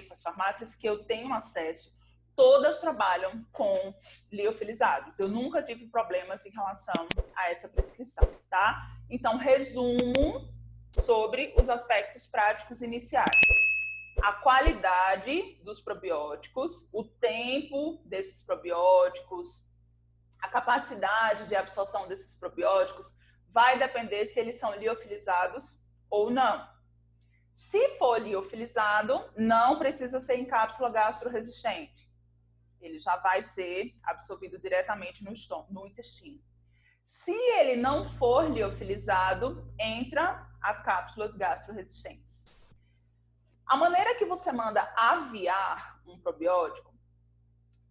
conheço, as farmácias que eu tenho acesso, todas trabalham com liofilizados. Eu nunca tive problemas em relação a essa prescrição, tá? Então, resumo sobre os aspectos práticos iniciais. A qualidade dos probióticos, o tempo desses probióticos, a capacidade de absorção desses probióticos vai depender se eles são liofilizados ou não. Se for liofilizado, não precisa ser em cápsula gastroresistente. Ele já vai ser absorvido diretamente no estômago, no intestino. Se ele não for liofilizado, entra as cápsulas gastroresistentes. A maneira que você manda aviar um probiótico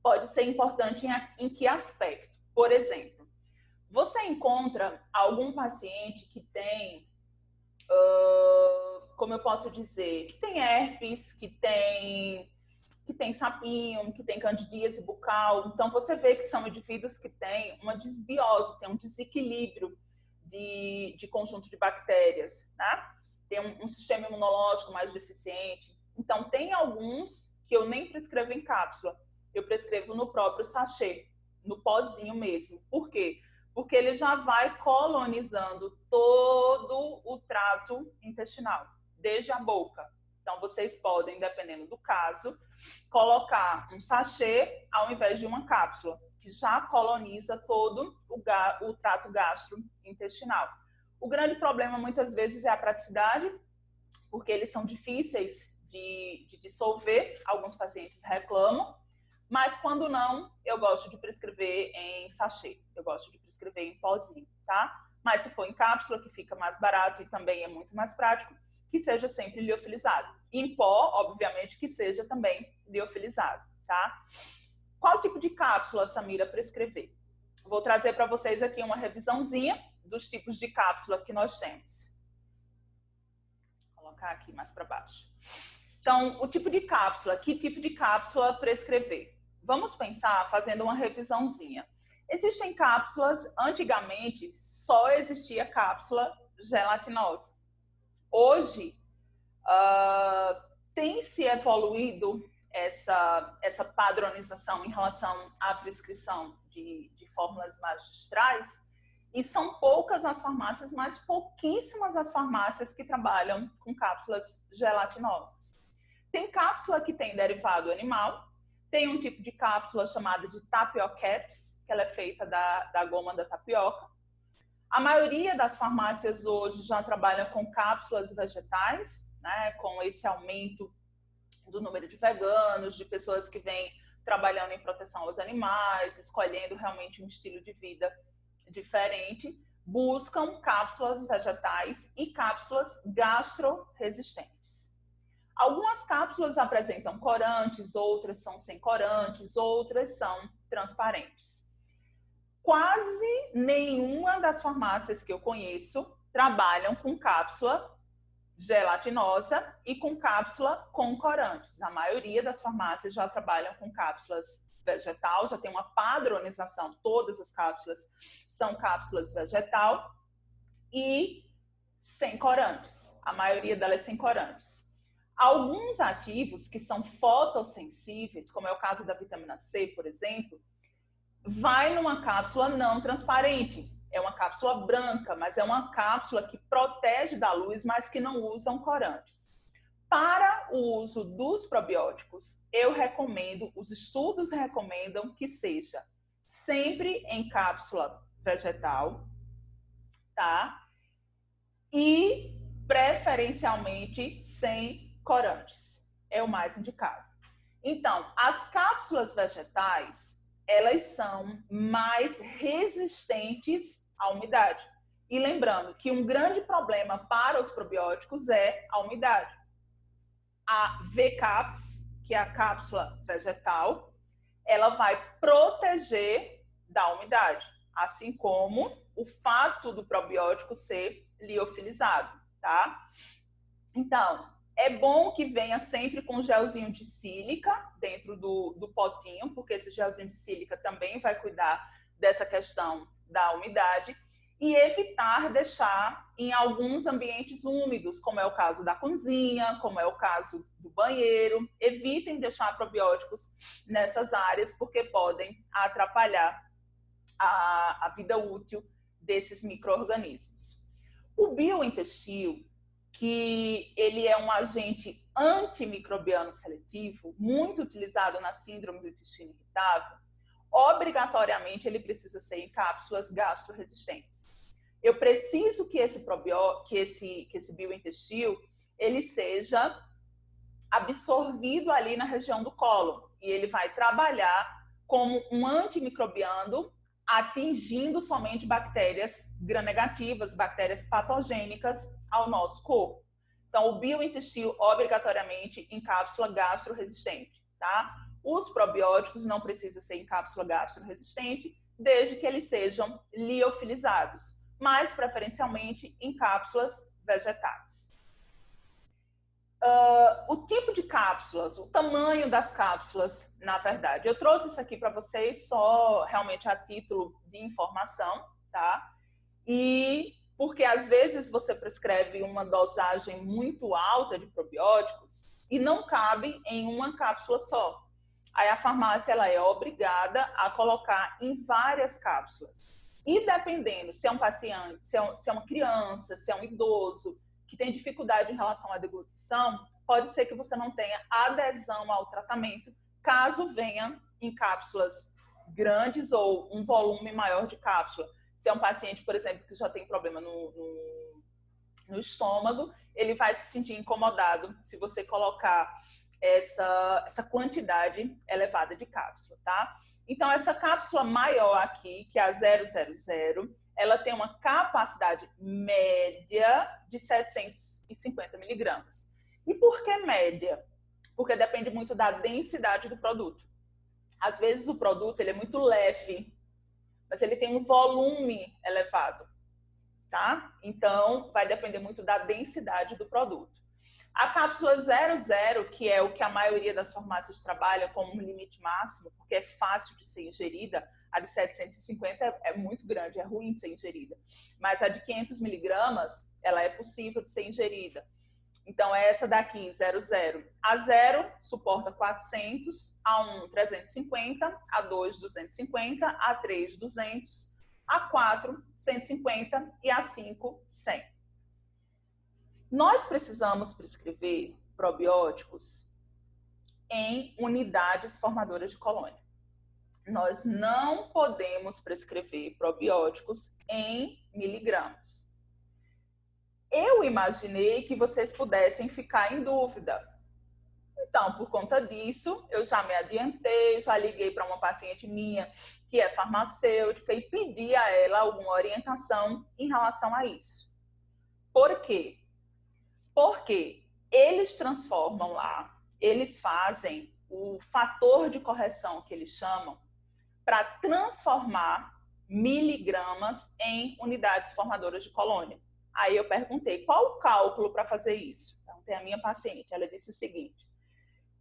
pode ser importante em que aspecto? Por exemplo, você encontra algum paciente que tem, como eu posso dizer, que tem herpes, que tem sapinho, que tem candidíase bucal. Então, você vê que são indivíduos que têm uma desbiose, tem um desequilíbrio de conjunto de bactérias, né? Tem um sistema imunológico mais deficiente. Então, tem alguns que eu nem prescrevo em cápsula, eu prescrevo no próprio sachê, no pozinho mesmo. Por quê? Porque ele já vai colonizando todo o trato intestinal, desde a boca. Então, vocês podem, dependendo do caso, colocar um sachê ao invés de uma cápsula, que já coloniza todo o trato gastrointestinal. O grande problema, muitas vezes, é a praticidade, porque eles são difíceis de dissolver, alguns pacientes reclamam, mas quando não, eu gosto de prescrever em sachê, eu gosto de prescrever em pozinho, tá? Mas se for em cápsula, que fica mais barato e também é muito mais prático, que seja sempre liofilizado. Em pó, obviamente, que seja também liofilizado, tá? Qual tipo de cápsula, Samira, prescrever? Vou trazer para vocês aqui uma revisãozinha dos tipos de cápsula que nós temos. Vou colocar aqui mais para baixo. Então, o tipo de cápsula, que tipo de cápsula prescrever? Vamos pensar fazendo uma revisãozinha. Existem cápsulas, antigamente só existia cápsula gelatinosa. Hoje, tem se evoluído essa padronização em relação à prescrição de fórmulas magistrais, e são poucas as farmácias, mas pouquíssimas as farmácias que trabalham com cápsulas gelatinosas. Tem cápsula que tem derivado animal, tem um tipo de cápsula chamada de tapiocaps, que ela é feita da goma da tapioca. A maioria das farmácias hoje já trabalha com cápsulas vegetais, né, com esse aumento do número de veganos, de pessoas que vêm trabalhando em proteção aos animais, escolhendo realmente um estilo de vida diferente, buscam cápsulas vegetais e cápsulas gastroresistentes. Algumas cápsulas apresentam corantes, outras são sem corantes, outras são transparentes. Quase nenhuma das farmácias que eu conheço trabalham com cápsula gelatinosa e com cápsula com corantes. A maioria das farmácias já trabalham com cápsulas vegetal, já tem uma padronização, todas as cápsulas são cápsulas vegetal e sem corantes. A maioria delas sem corantes. Alguns ativos que são fotossensíveis, como é o caso da vitamina C, por exemplo, vai numa cápsula não transparente. É uma cápsula branca, mas é uma cápsula que protege da luz, mas que não usam corantes. Para o uso dos probióticos, eu recomendo, os estudos recomendam que seja sempre em cápsula vegetal, tá? E preferencialmente sem corantes. É o mais indicado. Então, as cápsulas vegetais, elas são mais resistentes à umidade. E lembrando que um grande problema para os probióticos é a umidade. A VCAPS, que é a cápsula vegetal, ela vai proteger da umidade, assim como o fato do probiótico ser liofilizado, tá? Então, é bom que venha sempre com gelzinho de sílica dentro do potinho, porque esse gelzinho de sílica também vai cuidar dessa questão da umidade. e evitar deixar em alguns ambientes úmidos, como é o caso da cozinha, como é o caso do banheiro. Evitem deixar probióticos nessas áreas, porque podem atrapalhar a vida útil desses micro-organismos. O biointestino, que ele é um agente antimicrobiano seletivo, muito utilizado na síndrome do intestino irritável, obrigatoriamente ele precisa ser em cápsulas gastroresistentes. Eu preciso que esse biointestino ele seja absorvido ali na região do cólon e ele vai trabalhar como um antimicrobiano, atingindo somente bactérias gram-negativas, bactérias patogênicas ao nosso corpo. Então, o biointestino obrigatoriamente em cápsula gastroresistente, tá? Os probióticos não precisam ser em cápsula gastroresistente, desde que eles sejam liofilizados, mas preferencialmente em cápsulas vegetais. O tipo de cápsulas, o tamanho das cápsulas, na verdade. Eu trouxe isso aqui para vocês só realmente a título de informação, tá? E porque às vezes você prescreve uma dosagem muito alta de probióticos e não cabe em uma cápsula só. Aí a farmácia ela é obrigada a colocar em várias cápsulas. E dependendo se é um paciente, se é uma criança, se é um idoso que tem dificuldade em relação à deglutição, pode ser que você não tenha adesão ao tratamento, caso venha em cápsulas grandes ou um volume maior de cápsula. Se é um paciente, por exemplo, que já tem problema no estômago, ele vai se sentir incomodado se você colocar essa quantidade elevada de cápsula, tá? Então, essa cápsula maior aqui, que é a 000, ela tem uma capacidade média de 750 miligramas. E por que média? Porque depende muito da densidade do produto. Às vezes o produto ele é muito leve, mas ele tem um volume elevado, tá? Então, vai depender muito da densidade do produto. A cápsula 00, que é o que a maioria das farmácias trabalha como um limite máximo, porque é fácil de ser ingerida, a de 750 é muito grande, é ruim de ser ingerida. Mas a de 500 miligramas, ela é possível de ser ingerida. Então, é essa daqui, 00. A 0 suporta 400, a 1, 350, a 2, 250, a 3, 200, a 4, 150 e a 5, 100. Nós precisamos prescrever probióticos em unidades formadoras de colônia. Nós não podemos prescrever probióticos em miligramas. Eu imaginei que vocês pudessem ficar em dúvida. Então, por conta disso, eu já me adiantei, já liguei para uma paciente minha que é farmacêutica e pedi a ela alguma orientação em relação a isso. Por quê? Porque eles transformam lá, eles fazem o fator de correção que eles chamam para transformar miligramas em unidades formadoras de colônia. Aí eu perguntei, qual o cálculo para fazer isso? Então, tem a minha paciente, ela disse o seguinte,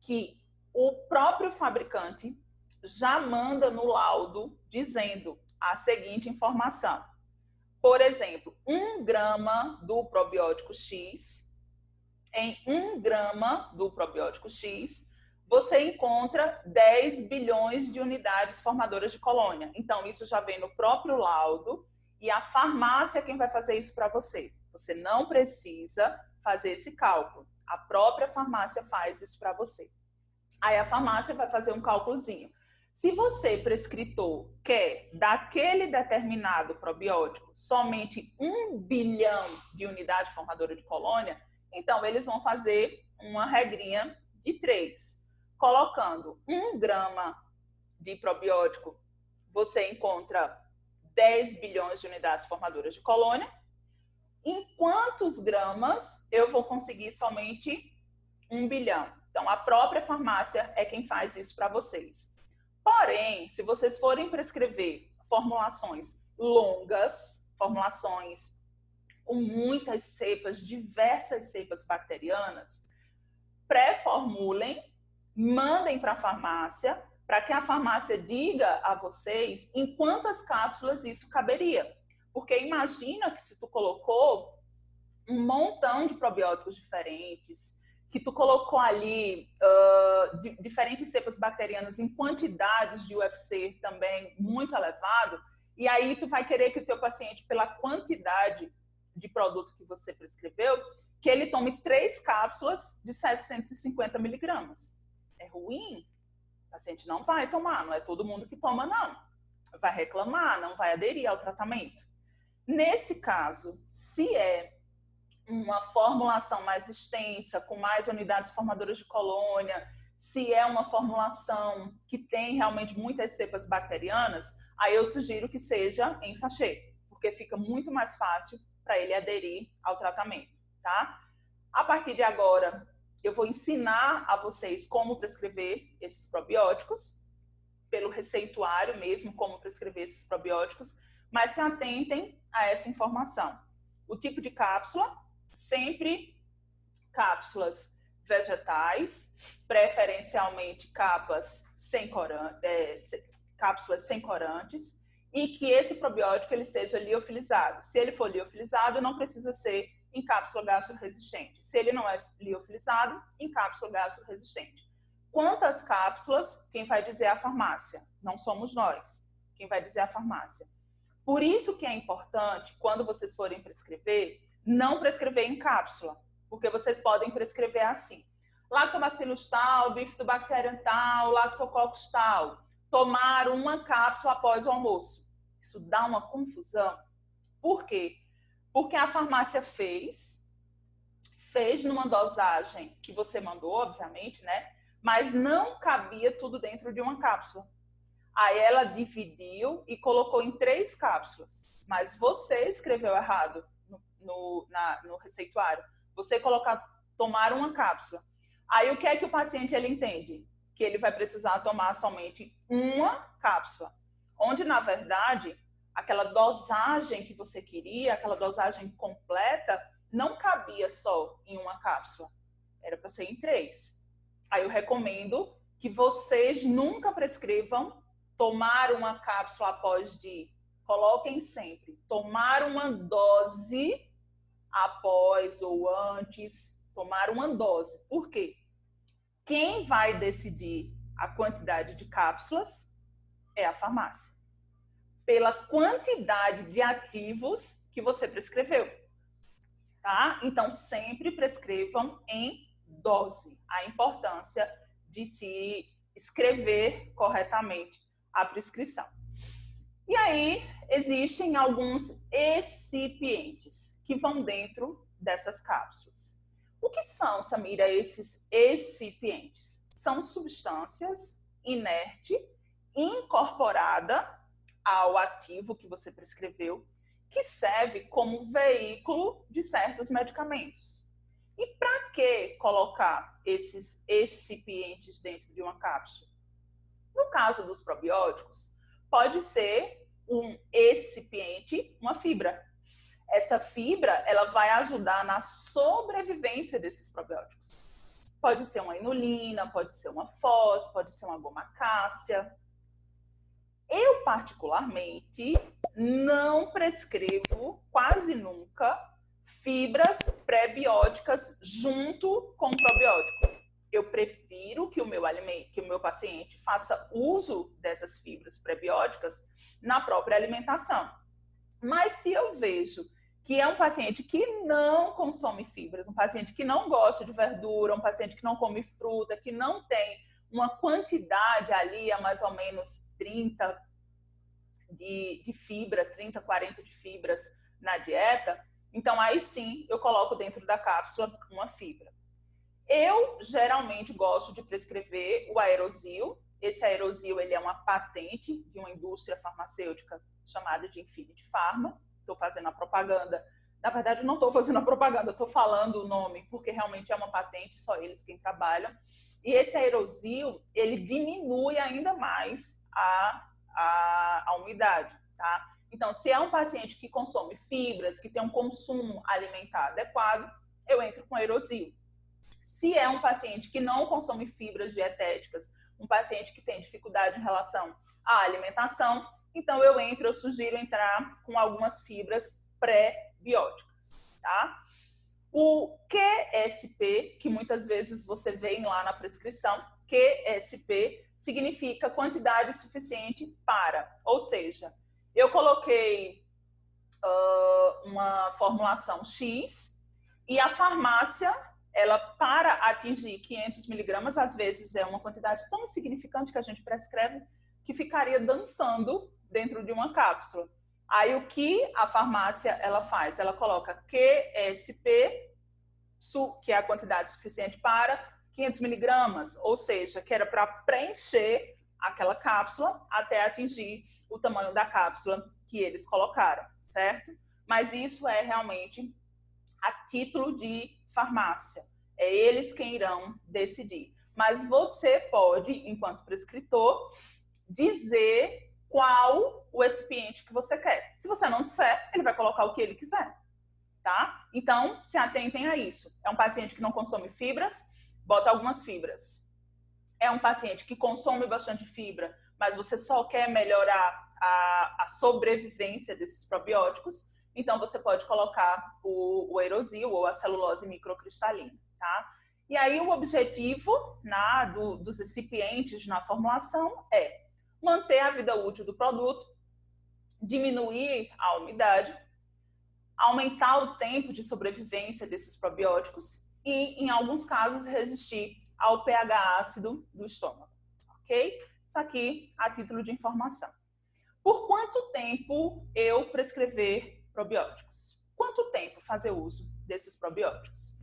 que o próprio fabricante já manda no laudo dizendo a seguinte informação. Por exemplo, 1 grama do probiótico X, em 1 grama do probiótico X, você encontra 10 bilhões de unidades formadoras de colônia. Então, isso já vem no próprio laudo e a farmácia é quem vai fazer isso para você. Você não precisa fazer esse cálculo. A própria farmácia faz isso para você. Aí a farmácia vai fazer um cálculozinho. Se você, prescritor, quer daquele determinado probiótico somente 1 bilhão de unidade formadora de colônia, então eles vão fazer uma regrinha de 3. Colocando 1 grama de probiótico, você encontra 10 bilhões de unidades formadoras de colônia. Em quantos gramas eu vou conseguir somente 1 bilhão? Então, a própria farmácia é quem faz isso para vocês. Porém, se vocês forem prescrever formulações longas, formulações com muitas cepas, diversas cepas bacterianas, pré-formulem, mandem para a farmácia, para que a farmácia diga a vocês em quantas cápsulas isso caberia. Porque imagina que se tu colocou um montão de probióticos diferentes, que tu colocou ali diferentes cepas bacterianas em quantidades de UFC também muito elevado, e aí tu vai querer que o teu paciente, pela quantidade de produto que você prescreveu, que ele tome 3 cápsulas de 750 miligramas. É ruim? O paciente não vai tomar, não é todo mundo que toma, não. Vai reclamar, não vai aderir ao tratamento. Nesse caso, se é uma formulação mais extensa, com mais unidades formadoras de colônia, se é uma formulação que tem realmente muitas cepas bacterianas, aí eu sugiro que seja em sachê, porque fica muito mais fácil para ele aderir ao tratamento, tá? A partir de agora, eu vou ensinar a vocês como prescrever esses probióticos, pelo receituário mesmo, como prescrever esses probióticos, mas se atentem a essa informação. O tipo de cápsula, sempre cápsulas vegetais, preferencialmente cápsulas sem corantes, e que esse probiótico ele seja liofilizado. Se ele for liofilizado, não precisa ser em cápsula gastroresistente. Se ele não é liofilizado, em cápsula gastroresistente. Quantas cápsulas? Quem vai dizer é a farmácia. Não somos nós. Quem vai dizer é a farmácia. Por isso que é importante, quando vocês forem prescrever, não prescrever em cápsula, porque vocês podem prescrever assim: Lactobacillus tal, Bifidobacterium tal, Lactococcus tal. Tomar uma cápsula após o almoço. Isso dá uma confusão. Por quê? Porque a farmácia fez numa dosagem que você mandou, obviamente, né? Mas não cabia tudo dentro de uma cápsula. Aí ela dividiu e colocou em 3 cápsulas. Mas você escreveu errado no receituário. Você tomar uma cápsula. Aí o que é que o paciente ele entende? Que ele vai precisar tomar somente uma cápsula. Onde, na verdade, aquela dosagem que você queria, aquela dosagem completa, não cabia só em uma cápsula. Era para ser em 3. Aí eu recomendo que vocês nunca prescrevam tomar uma cápsula após de... Coloquem sempre, tomar uma dose após ou antes, tomar uma dose. Por quê? Quem vai decidir a quantidade de cápsulas é a farmácia. Pela quantidade de ativos que você prescreveu. Tá? Então, sempre prescrevam em dose. A importância de se escrever corretamente a prescrição. E aí, existem alguns excipientes que vão dentro dessas cápsulas. O que são, Samira, esses excipientes? São substâncias inertes incorporadas ao ativo que você prescreveu, que serve como veículo de certos medicamentos. E para que colocar esses excipientes dentro de uma cápsula? No caso dos probióticos, pode ser um excipiente, uma fibra. Essa fibra, ela vai ajudar na sobrevivência desses probióticos. Pode ser uma inulina, pode ser uma fós, pode ser uma goma cássia. Eu, particularmente, não prescrevo quase nunca fibras pré-bióticas junto com o probiótico. Eu prefiro que o meu paciente faça uso dessas fibras pré-bióticas na própria alimentação. Mas se eu vejo que é um paciente que não consome fibras, um paciente que não gosta de verdura, um paciente que não come fruta, que não tem uma quantidade ali a mais ou menos 30 de fibra, 30, 40 de fibras na dieta, então aí sim eu coloco dentro da cápsula uma fibra. Eu geralmente gosto de prescrever o Aerosil. Esse Aerosil ele é uma patente de uma indústria farmacêutica chamada de Infinity Pharma. Estou fazendo a propaganda. Na verdade, não estou fazendo a propaganda, estou falando o nome, porque realmente é uma patente, só eles quem trabalham. E esse Aerosil, ele diminui ainda mais a umidade, tá? Então, se é um paciente que consome fibras, que tem um consumo alimentar adequado, eu entro com Aerosil. Se é um paciente que não consome fibras dietéticas, um paciente que tem dificuldade em relação à alimentação, Então, eu sugiro entrar com algumas fibras pré-bióticas, tá? O QSP, que muitas vezes você vê lá na prescrição, QSP significa quantidade suficiente para, ou seja, eu coloquei uma formulação X e a farmácia, ela para atingir 500 miligramas, às vezes é uma quantidade tão insignificante que a gente prescreve que ficaria dançando dentro de uma cápsula. Aí o que a farmácia ela faz? Ela coloca QSP, que é a quantidade suficiente para 500 miligramas, ou seja, que era para preencher aquela cápsula até atingir o tamanho da cápsula que eles colocaram, certo? Mas isso é realmente a título de farmácia. É eles quem irão decidir. Mas você pode, enquanto prescritor, dizer qual o excipiente que você quer. Se você não disser, ele vai colocar o que ele quiser, tá? Então, se atentem a isso. É um paciente que não consome fibras, bota algumas fibras. É um paciente que consome bastante fibra, mas você só quer melhorar a sobrevivência desses probióticos, então você pode colocar o erosil ou a celulose microcristalina, tá? E aí o objetivo dos recipientes na formulação é manter a vida útil do produto, diminuir a umidade, aumentar o tempo de sobrevivência desses probióticos e, em alguns casos, resistir ao pH ácido do estômago, ok? Isso aqui a título de informação. Por quanto tempo eu prescrever probióticos? Quanto tempo fazer uso desses probióticos?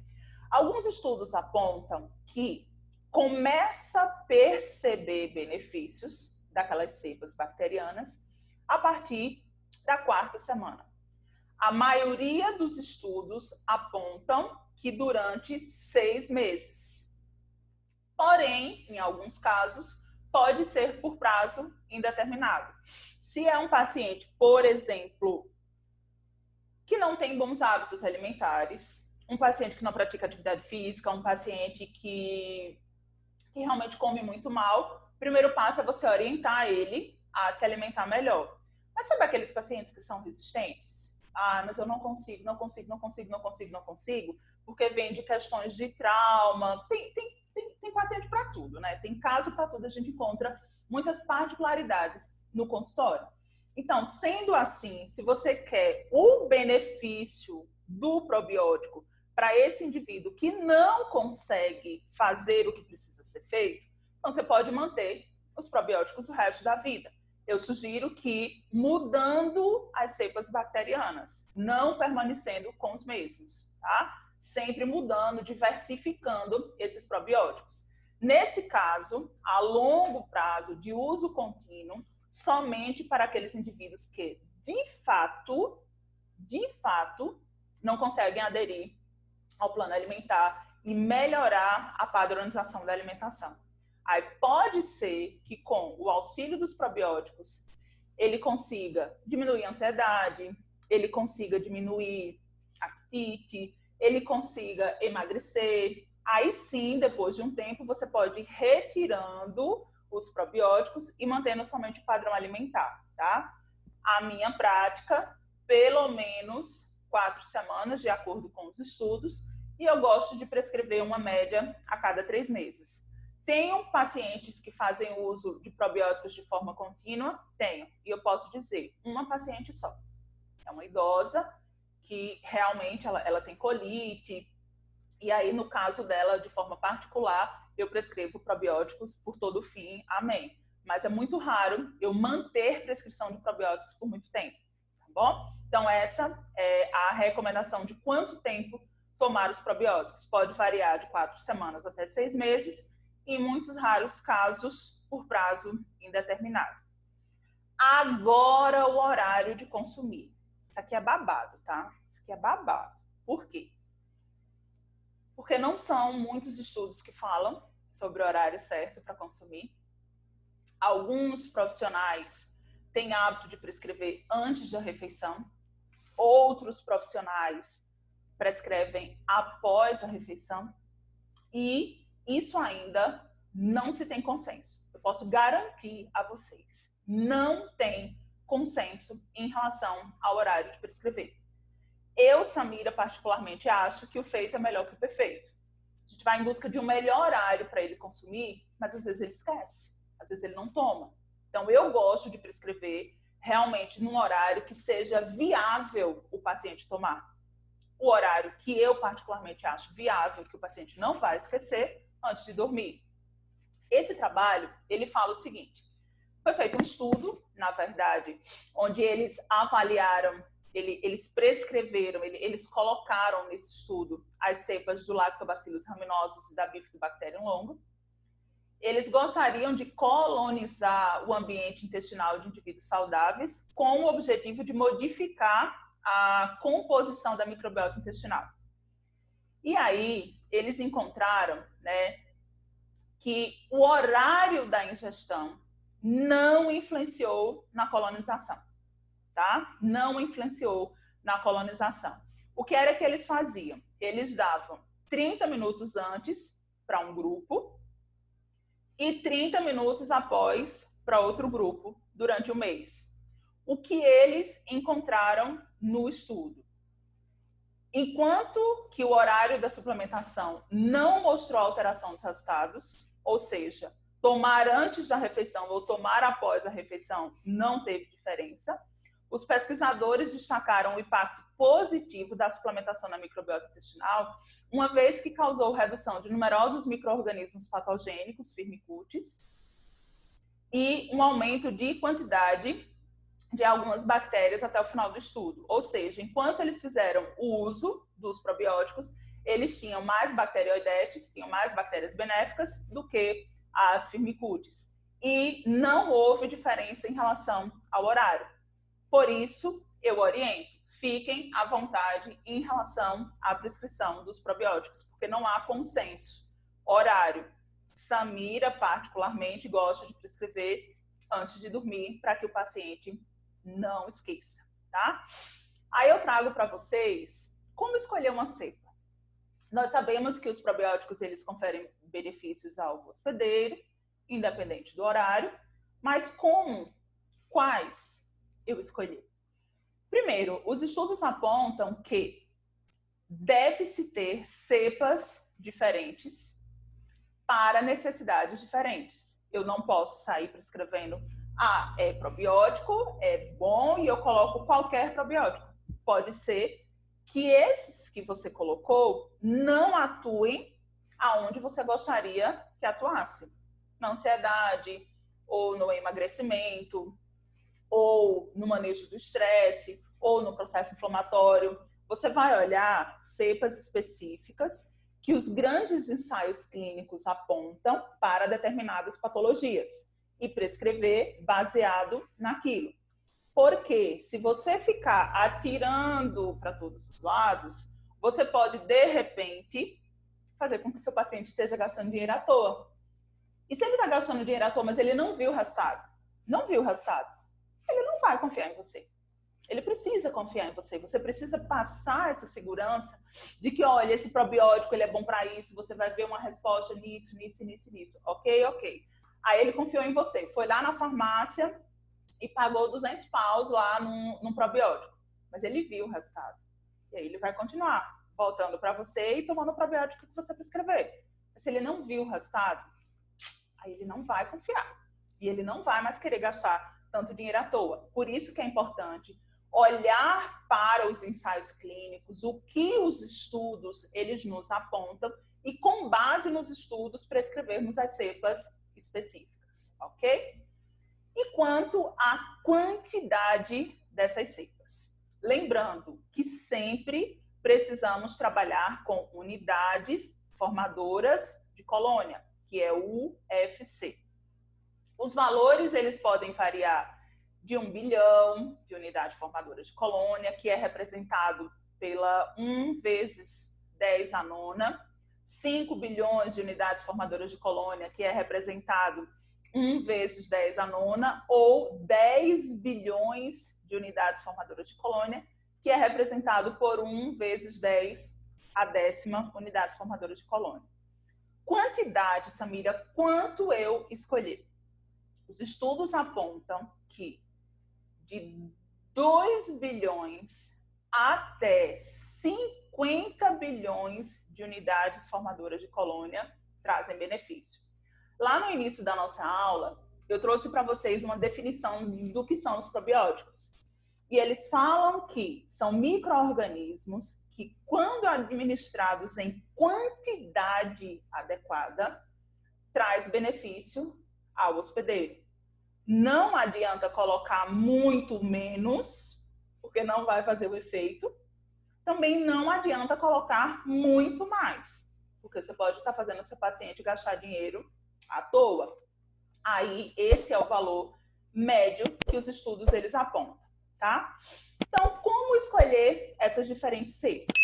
Alguns estudos apontam que começa a perceber benefícios daquelas cepas bacterianas a partir da 4ª semana. A maioria dos estudos apontam que durante 6 meses. Porém, em alguns casos, pode ser por prazo indeterminado. Se é um paciente, por exemplo, que não tem bons hábitos alimentares, um paciente que não pratica atividade física, um paciente que realmente come muito mal, o primeiro passo é você orientar ele a se alimentar melhor. Mas sabe aqueles pacientes que são resistentes? Ah, mas eu não consigo, porque vem de questões de trauma. Tem paciente para tudo, né? Tem caso para tudo, a gente encontra muitas particularidades no consultório. Então, sendo assim, se você quer o benefício do probiótico para esse indivíduo que não consegue fazer o que precisa ser feito, então você pode manter os probióticos o resto da vida. Eu sugiro que mudando as cepas bacterianas, não permanecendo com os mesmos, tá? Sempre mudando, diversificando esses probióticos. Nesse caso, a longo prazo, de uso contínuo, somente para aqueles indivíduos que, de fato, não conseguem aderir ao plano alimentar e melhorar a padronização da alimentação. Aí pode ser que com o auxílio dos probióticos, ele consiga diminuir a ansiedade, ele consiga diminuir a apetite, ele consiga emagrecer. Aí sim, depois de um tempo, você pode ir retirando os probióticos e mantendo somente o padrão alimentar, tá? A minha prática, pelo menos 4 semanas, de acordo com os estudos, e eu gosto de prescrever uma média a cada 3 meses. Tenho pacientes que fazem uso de probióticos de forma contínua? Tenho. E eu posso dizer, uma paciente só. É uma idosa que realmente ela tem colite. E aí, no caso dela, de forma particular, eu prescrevo probióticos por todo o fim. Amém. Mas é muito raro eu manter prescrição de probióticos por muito tempo. Tá bom? Então, essa é a recomendação de quanto tempo tomar os probióticos. Pode variar de 4 semanas até 6 meses. Em muitos raros casos, por prazo indeterminado. Agora, o horário de consumir. Isso aqui é babado, tá? Isso aqui é babado. Por quê? Porque não são muitos estudos que falam sobre o horário certo para consumir. Alguns profissionais têm hábito de prescrever antes da refeição. Outros profissionais prescrevem após a refeição. E isso ainda não se tem consenso. Eu posso garantir a vocês, não tem consenso em relação ao horário de prescrever. Eu, Samira, particularmente, acho que o feito é melhor que o perfeito. A gente vai em busca de um melhor horário para ele consumir, mas às vezes ele esquece, às vezes ele não toma. Então, eu gosto de prescrever realmente num horário que seja viável o paciente tomar. O horário que eu particularmente acho viável, que o paciente não vai esquecer antes de dormir. Esse trabalho, ele fala o seguinte: foi feito um estudo, na verdade, onde eles avaliaram, eles prescreveram, eles colocaram nesse estudo as cepas do Lactobacillus rhamnosus e da Bifidobacterium longo. Eles gostariam de colonizar o ambiente intestinal de indivíduos saudáveis com o objetivo de modificar a composição da microbiota intestinal. E aí, eles encontraram, né, que o horário da ingestão não influenciou na colonização, tá? Não influenciou na colonização. O que era que eles faziam? Eles davam 30 minutos antes para um grupo e 30 minutos após para outro grupo durante o mês. O que eles encontraram no estudo? Enquanto que o horário da suplementação não mostrou alteração dos resultados, ou seja, tomar antes da refeição ou tomar após a refeição não teve diferença, os pesquisadores destacaram o impacto positivo da suplementação na microbiota intestinal, uma vez que causou redução de numerosos micro-organismos patogênicos, firmicutes, e um aumento de quantidade de algumas bactérias até o final do estudo. Ou seja, enquanto eles fizeram o uso dos probióticos, eles tinham mais bacterioidetes, tinham mais bactérias benéficas do que as firmicutes. E não houve diferença em relação ao horário. Por isso, eu oriento, fiquem à vontade em relação à prescrição dos probióticos, porque não há consenso. Horário. Samira, particularmente, gosta de prescrever antes de dormir, para que o paciente não esqueça, tá? Aí eu trago para vocês como escolher uma cepa. Nós sabemos que os probióticos, eles conferem benefícios ao hospedeiro, independente do horário, mas como? Quais eu escolhi? Primeiro, os estudos apontam que deve-se ter cepas diferentes para necessidades diferentes. Eu não posso sair prescrevendo é probiótico, é bom e eu coloco qualquer probiótico. Pode ser que esses que você colocou não atuem aonde você gostaria que atuasse. Na ansiedade, ou no emagrecimento, ou no manejo do estresse, ou no processo inflamatório. Você vai olhar cepas específicas que os grandes ensaios clínicos apontam para determinadas patologias e prescrever baseado naquilo. Porque se você ficar atirando para todos os lados, você pode, de repente, fazer com que seu paciente esteja gastando dinheiro à toa. E se ele está gastando dinheiro à toa, mas ele não viu o resultado, ele não vai confiar em você. Ele precisa confiar em você. Você precisa passar essa segurança de que, olha, esse probiótico ele é bom para isso, você vai ver uma resposta nisso. Ok. Aí ele confiou em você, foi lá na farmácia e pagou 200 paus lá num probiótico. Mas ele viu o resultado. E aí ele vai continuar voltando para você e tomando o probiótico que você prescrever. Mas se ele não viu o resultado, aí ele não vai confiar. E ele não vai mais querer gastar tanto dinheiro à toa. Por isso que é importante olhar para os ensaios clínicos, o que os estudos eles nos apontam e, com base nos estudos, prescrevermos as cepas específicas, ok? E quanto à quantidade dessas cepas? Lembrando que sempre precisamos trabalhar com unidades formadoras de colônia, que é o UFC. Os valores, eles podem variar de 1 bilhão de unidades formadoras de colônia, que é representado pela 1 vezes 10 à nona, 5 bilhões de unidades formadoras de colônia, que é representado 1 vezes 10 à nona, ou 10 bilhões de unidades formadoras de colônia, que é representado por 1 vezes 10 à décima unidades formadoras de colônia. Quantidade, Samira, quanto eu escolhi? Os estudos apontam que de 2 bilhões até 50 bilhões de unidades formadoras de colônia trazem benefício. Lá no início da nossa aula, eu trouxe para vocês uma definição do que são os probióticos. E eles falam que são micro-organismos que, quando administrados em quantidade adequada, traz benefício ao hospedeiro. Não adianta colocar muito menos, porque não vai fazer o efeito. Também não adianta colocar muito mais, porque você pode estar fazendo seu paciente gastar dinheiro à toa. Aí, esse é o valor médio que os estudos eles apontam, tá? Então, como escolher essas diferentes cepas?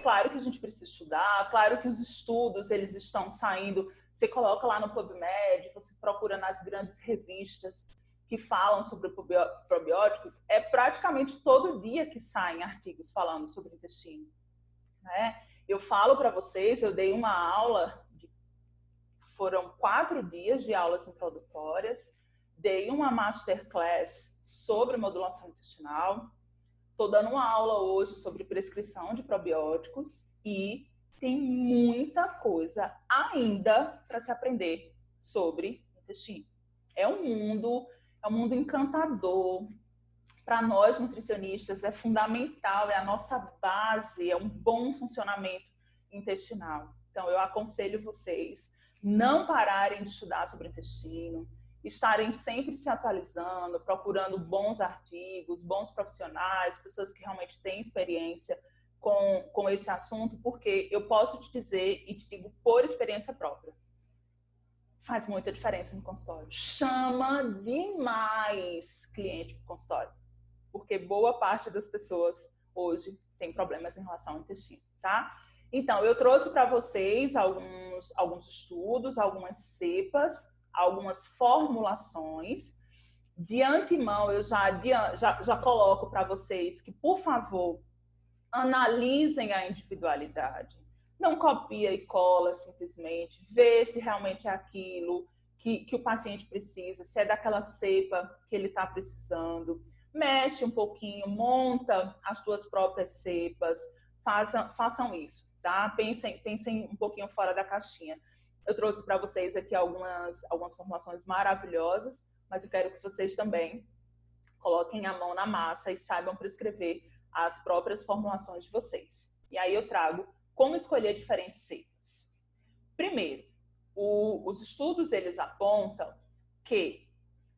Claro que a gente precisa estudar, claro que os estudos eles estão saindo. Você coloca lá no PubMed, você procura nas grandes revistas que falam sobre probióticos, é praticamente todo dia que saem artigos falando sobre intestino, né? Eu falo para vocês, eu dei uma aula, foram 4 dias de aulas introdutórias, dei uma masterclass sobre modulação intestinal, estou dando uma aula hoje sobre prescrição de probióticos e tem muita coisa ainda para se aprender sobre intestino. É um mundo encantador. Para nós nutricionistas é fundamental, é a nossa base, é um bom funcionamento intestinal. Então eu aconselho vocês não pararem de estudar sobre intestino, estarem sempre se atualizando, procurando bons artigos, bons profissionais, pessoas que realmente têm experiência com esse assunto, porque eu posso te dizer e te digo por experiência própria, faz muita diferença no consultório. Chama demais cliente para o consultório, porque boa parte das pessoas hoje tem problemas em relação ao intestino, tá? Então, eu trouxe para vocês alguns estudos, algumas cepas, algumas formulações. De antemão, eu já coloco para vocês que, por favor, analisem a individualidade. Não copia e cola simplesmente. Vê se realmente é aquilo que o paciente precisa, se é daquela cepa que ele está precisando. Mexe um pouquinho, monta as suas próprias cepas. Façam isso, tá? Pensem um pouquinho fora da caixinha. Eu trouxe para vocês aqui algumas formulações maravilhosas, mas eu quero que vocês também coloquem a mão na massa e saibam prescrever as próprias formulações de vocês. E aí eu trago como escolher diferentes cepas. Primeiro, os estudos eles apontam que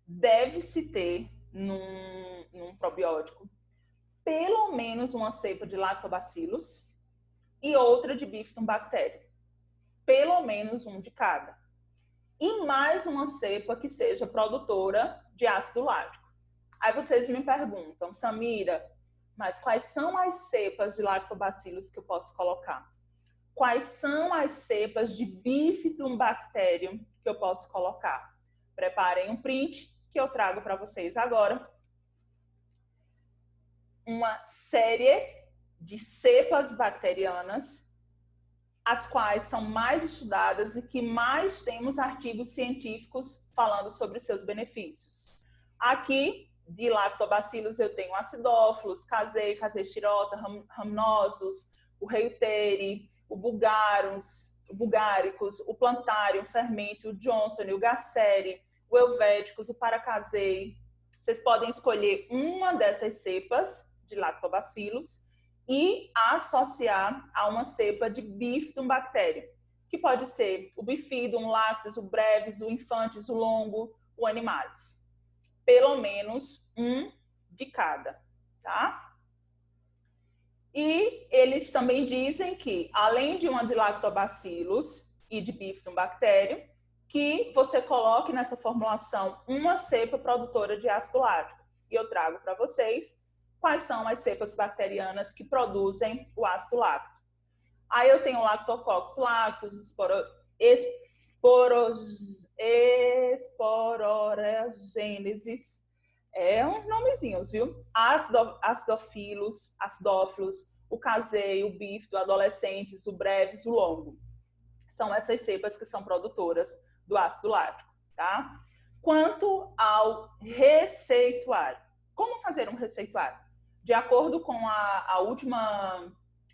deve-se ter num probiótico pelo menos uma cepa de lactobacillus e outra de bifidobacterium. Pelo menos um de cada. E mais uma cepa que seja produtora de ácido lático. Aí vocês me perguntam, Samira, mas quais são as cepas de lactobacillus que eu posso colocar? Quais são as cepas de bifidobacterium que eu posso colocar? Preparem um print que eu trago para vocês agora. Uma série de cepas bacterianas, as quais são mais estudadas e que mais temos artigos científicos falando sobre seus benefícios. Aqui, de lactobacillus, eu tenho acidófilos, casei, caseichirota, rhamnosus, o reuteri, o bulgaricus, o plantário, o fermento, o johnson, o gasseri, o helvéticus, o paracasei. Vocês podem escolher uma dessas cepas de lactobacillus e associar a uma cepa de bifidobacterium, que pode ser o bifidum, o lactis, o brevis, o infantis, o longo, o animalis. Pelo menos um de cada, tá? E eles também dizem que, além de uma de lactobacillus e de bifidobacterium, que você coloque nessa formulação uma cepa produtora de ácido lático. E eu trago para vocês quais são as cepas bacterianas que produzem o ácido lático. Aí eu tenho Lactococcus lactis, Espororogênesis, uns nomezinhos, viu? Acidófilos, o casei, o bífido, adolescentes, o brevis, o longo. São essas cepas que são produtoras do ácido lático, tá? Quanto ao receituário, como fazer um receituário? De acordo com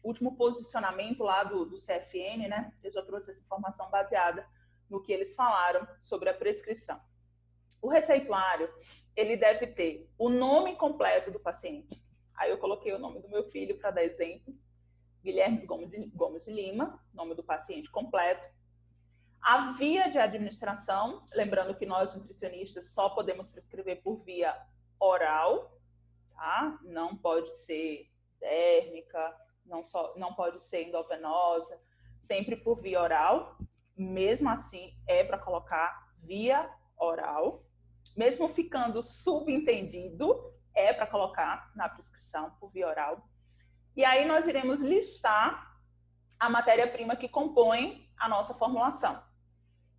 último posicionamento lá do CFN, né? Eu já trouxe essa informação baseada no que eles falaram sobre a prescrição. O receituário, ele deve ter o nome completo do paciente. Aí eu coloquei o nome do meu filho para dar exemplo. Guilherme Gomes de Lima, nome do paciente completo. A via de administração, lembrando que nós nutricionistas só podemos prescrever por via oral, tá? Não pode ser dérmica, não pode ser endovenosa, sempre por via oral. Mesmo assim, é para colocar via oral. Mesmo ficando subentendido, é para colocar na prescrição por via oral. E aí nós iremos listar a matéria-prima que compõe a nossa formulação.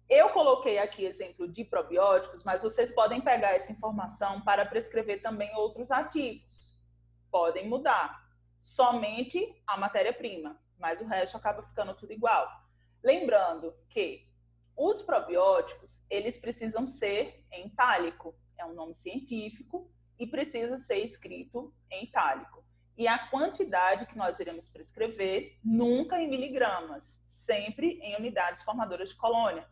Eu coloquei aqui exemplo de probióticos, mas vocês podem pegar essa informação para prescrever também outros ativos. Podem mudar. Somente a matéria-prima, mas o resto acaba ficando tudo igual. Lembrando que os probióticos, eles precisam ser em itálico. É um nome científico e precisa ser escrito em itálico. E a quantidade que nós iremos prescrever, nunca em miligramas, sempre em unidades formadoras de colônia.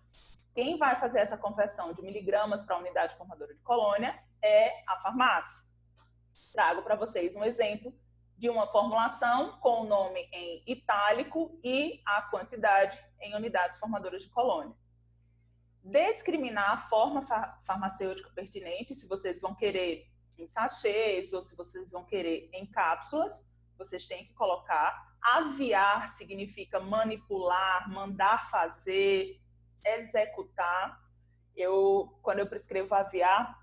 Quem vai fazer essa conversão de miligramas para unidade formadora de colônia é a farmácia. Trago para vocês um exemplo de uma formulação com o nome em itálico e a quantidade em unidades formadoras de colônia. Discriminar a forma farmacêutica pertinente, se vocês vão querer em sachês ou se vocês vão querer em cápsulas, vocês têm que colocar. Aviar significa manipular, mandar fazer, executar. Quando eu prescrevo aviar,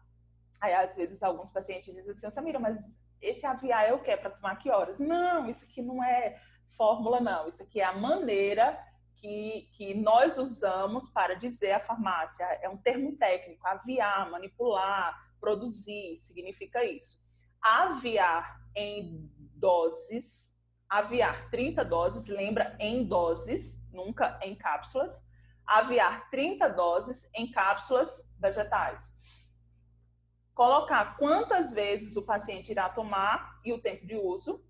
aí às vezes alguns pacientes dizem assim, Samira, mas esse aviar é o que? É para tomar que horas? Não, isso aqui não é fórmula, não. Isso aqui é a maneira que nós usamos para dizer a farmácia. É um termo técnico, aviar, manipular, produzir, significa isso. Aviar em doses, aviar 30 doses, lembra, em doses, nunca em cápsulas. Aviar 30 doses em cápsulas vegetais. Colocar quantas vezes o paciente irá tomar e o tempo de uso.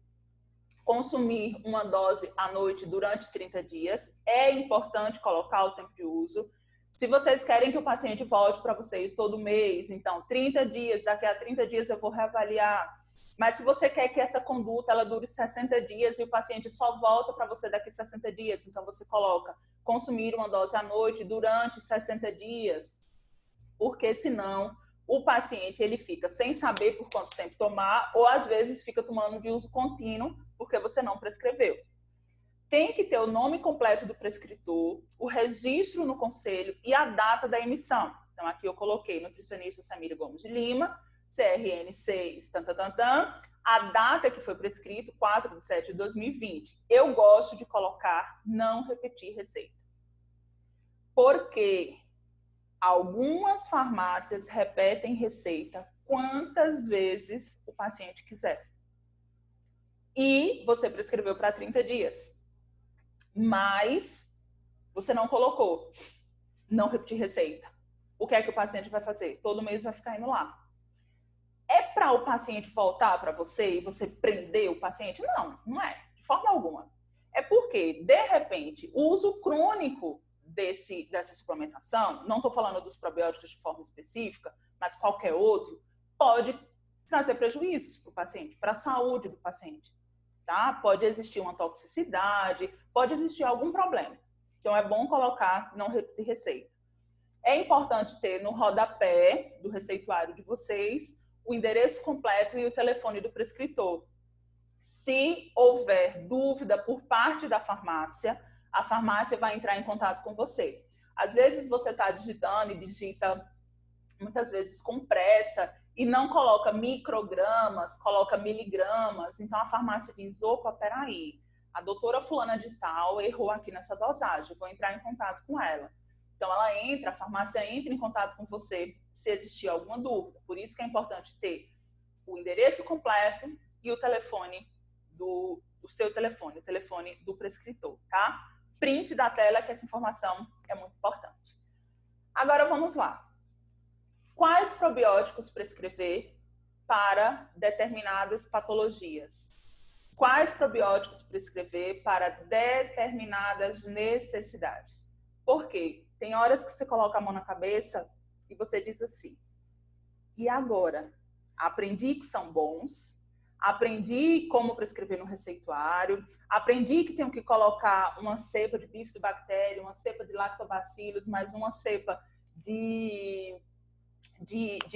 Consumir uma dose à noite durante 30 dias. É importante colocar o tempo de uso. Se vocês querem que o paciente volte para vocês todo mês, então 30 dias, daqui a 30 dias eu vou reavaliar. Mas se você quer que essa conduta ela dure 60 dias e o paciente só volta para você daqui a 60 dias, então você coloca consumir uma dose à noite durante 60 dias, porque senão o paciente ele fica sem saber por quanto tempo tomar ou às vezes fica tomando de uso contínuo porque você não prescreveu. Tem que ter o nome completo do prescritor, o registro no conselho e a data da emissão. Então aqui eu coloquei nutricionista Samira Gomes de Lima, CRN 6, a data que foi prescrito, 4/7/2020. Eu gosto de colocar não repetir receita. Porque algumas farmácias repetem receita quantas vezes o paciente quiser. E você prescreveu para 30 dias. Mas você não colocou não repetir receita. O que é que o paciente vai fazer? Todo mês vai ficar indo lá. É para o paciente voltar para você e você prender o paciente? Não, não é. De forma alguma. É porque, de repente, o uso crônico dessa suplementação, não estou falando dos probióticos de forma específica, mas qualquer outro, pode trazer prejuízos para o paciente, para a saúde do paciente. Tá? Pode existir uma toxicidade, pode existir algum problema. Então, é bom colocar não repetir receita. É importante ter no rodapé do receituário de vocês o endereço completo e o telefone do prescritor. Se houver dúvida por parte da farmácia, a farmácia vai entrar em contato com você. Às vezes você está digitando e digita muitas vezes com pressa e não coloca microgramas, coloca miligramas. Então a farmácia diz, opa, peraí, a doutora fulana de tal errou aqui nessa dosagem, vou entrar em contato com ela. Então ela entra, a farmácia entra em contato com você se existir alguma dúvida. Por isso que é importante ter o endereço completo e o telefone do seu telefone, o telefone do prescritor, tá? Print da tela, que essa informação é muito importante. Agora vamos lá. Quais probióticos prescrever para determinadas patologias. Quais probióticos prescrever para determinadas necessidades? Por quê? Tem horas que você coloca a mão na cabeça e você diz assim: e agora? Aprendi que são bons, aprendi como prescrever no receituário, aprendi que tenho que colocar uma cepa de bifidobactéria, uma cepa de lactobacillus, mais uma cepa de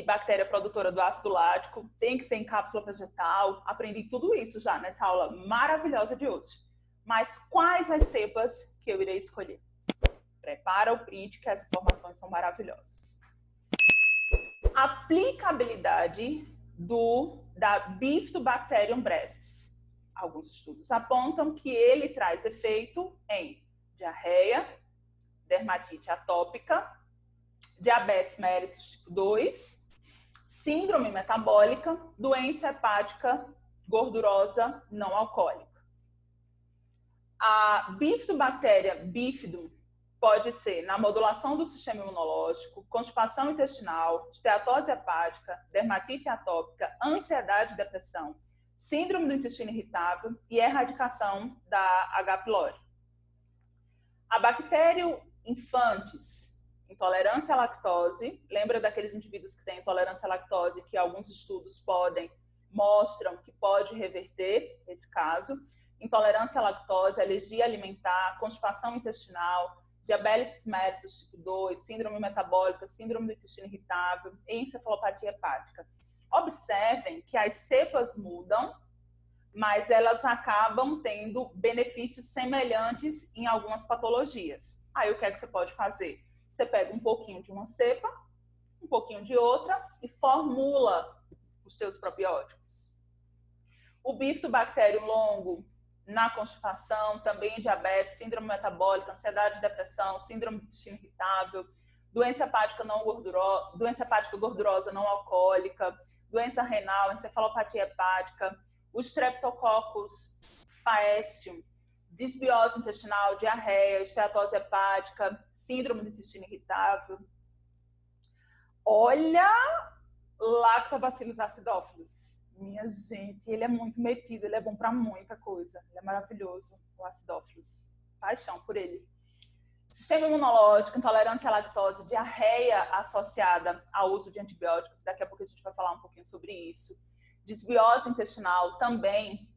bactéria produtora do ácido lático, tem que ser em cápsula vegetal. Aprendi tudo isso já nessa aula maravilhosa de hoje. Mas quais as cepas que eu irei escolher? Prepara o print, que as informações são maravilhosas. Aplicabilidade da Bifidobacterium brevis. Alguns estudos apontam que ele traz efeito em diarreia, dermatite atópica, diabetes mellitus tipo 2, síndrome metabólica, doença hepática gordurosa não alcoólica. A Bifidobacteria bifidum pode ser na modulação do sistema imunológico, constipação intestinal, esteatose hepática, dermatite atópica, ansiedade e depressão, síndrome do intestino irritável e erradicação da H. pylori. A Bacterium infantis, intolerância à lactose, lembra daqueles indivíduos que têm intolerância à lactose, que alguns estudos mostram que pode reverter esse caso. Intolerância à lactose, alergia alimentar, constipação intestinal, diabetes mellitus tipo 2, síndrome metabólica, síndrome do intestino irritável e encefalopatia hepática. Observem que as cepas mudam, mas elas acabam tendo benefícios semelhantes em algumas patologias. Aí o que é que você pode fazer? Você pega um pouquinho de uma cepa, um pouquinho de outra e formula os teus probióticos. O Bifidobacterium longo, na constipação, também diabetes, síndrome metabólica, ansiedade e depressão, síndrome do intestino irritável, doença hepática gordurosa não alcoólica, doença renal, encefalopatia hepática, o Streptococcus faecium, disbiose intestinal, diarreia, esteatose hepática, síndrome do intestino irritável. Olha, Lactobacillus acidófilos. Minha gente, ele é muito metido, ele é bom para muita coisa. Ele é maravilhoso, o acidófilos. Paixão por ele. Sistema imunológico, intolerância à lactose, diarreia associada ao uso de antibióticos. Daqui a pouco a gente vai falar um pouquinho sobre isso. Desbiose intestinal também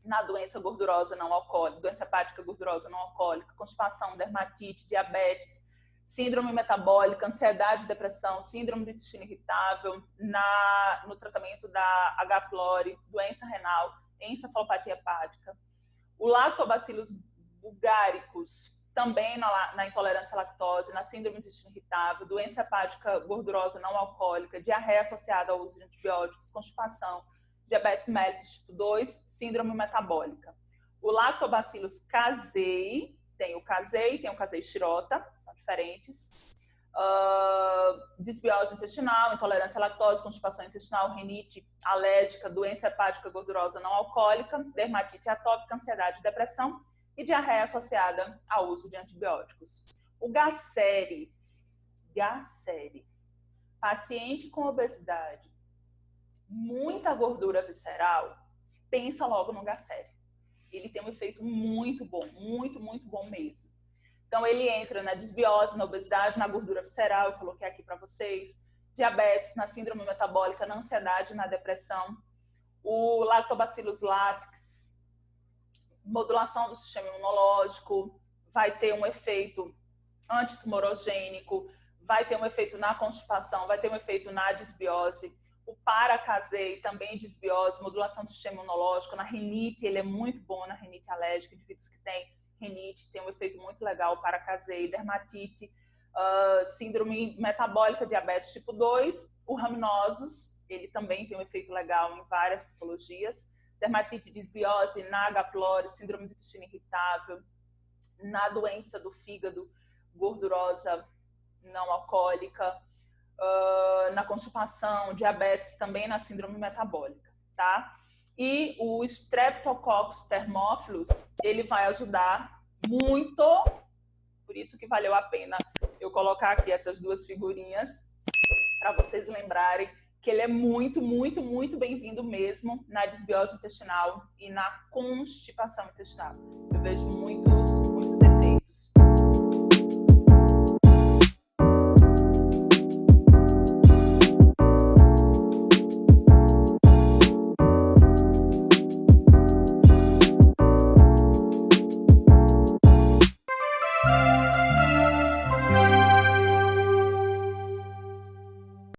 na doença gordurosa não alcoólica, doença hepática gordurosa não alcoólica, constipação, dermatite, diabetes, síndrome metabólica, ansiedade, depressão, síndrome do intestino irritável, no tratamento da H. pylori, doença renal, encefalopatia hepática. O Lactobacillus bulgaricus, também na intolerância à lactose, na síndrome do intestino irritável, doença hepática gordurosa não alcoólica, diarreia associada ao uso de antibióticos, constipação, diabetes mellitus tipo 2, síndrome metabólica. O Lactobacillus casei, tem o casei shirota, são diferentes. Desbiose intestinal, intolerância à lactose, constipação intestinal, rinite alérgica, doença hepática gordurosa não alcoólica, dermatite atópica, ansiedade e depressão e diarreia associada ao uso de antibióticos. O Gasseri, paciente com obesidade, muita gordura visceral, pensa logo no Gasseri. Ele tem um efeito muito bom, muito bom mesmo. Então, ele entra na desbiose, na obesidade, na gordura visceral, eu coloquei aqui para vocês, diabetes, na síndrome metabólica, na ansiedade, na depressão. O Lactobacillus latex, modulação do sistema imunológico, vai ter um efeito antitumorogênico, vai ter um efeito na constipação, vai ter um efeito na desbiose. O paracasei, também desbiose, modulação do sistema imunológico. Na rinite, ele é muito bom na rinite alérgica, indivíduos que têm rinite, tem um efeito muito legal, o paracasei, dermatite, síndrome metabólica, diabetes tipo 2, o raminosus, ele também tem um efeito legal em várias patologias, dermatite, desbiose, na H. pylori, síndrome do intestino irritável, na doença do fígado gordurosa não alcoólica, na constipação, diabetes, também na síndrome metabólica, tá? E o Streptococcus thermophilus, ele vai ajudar muito, por isso que valeu a pena eu colocar aqui essas duas figurinhas, para vocês lembrarem que ele é muito, muito, muito bem-vindo mesmo na desbiose intestinal e na constipação intestinal. Eu vejo muito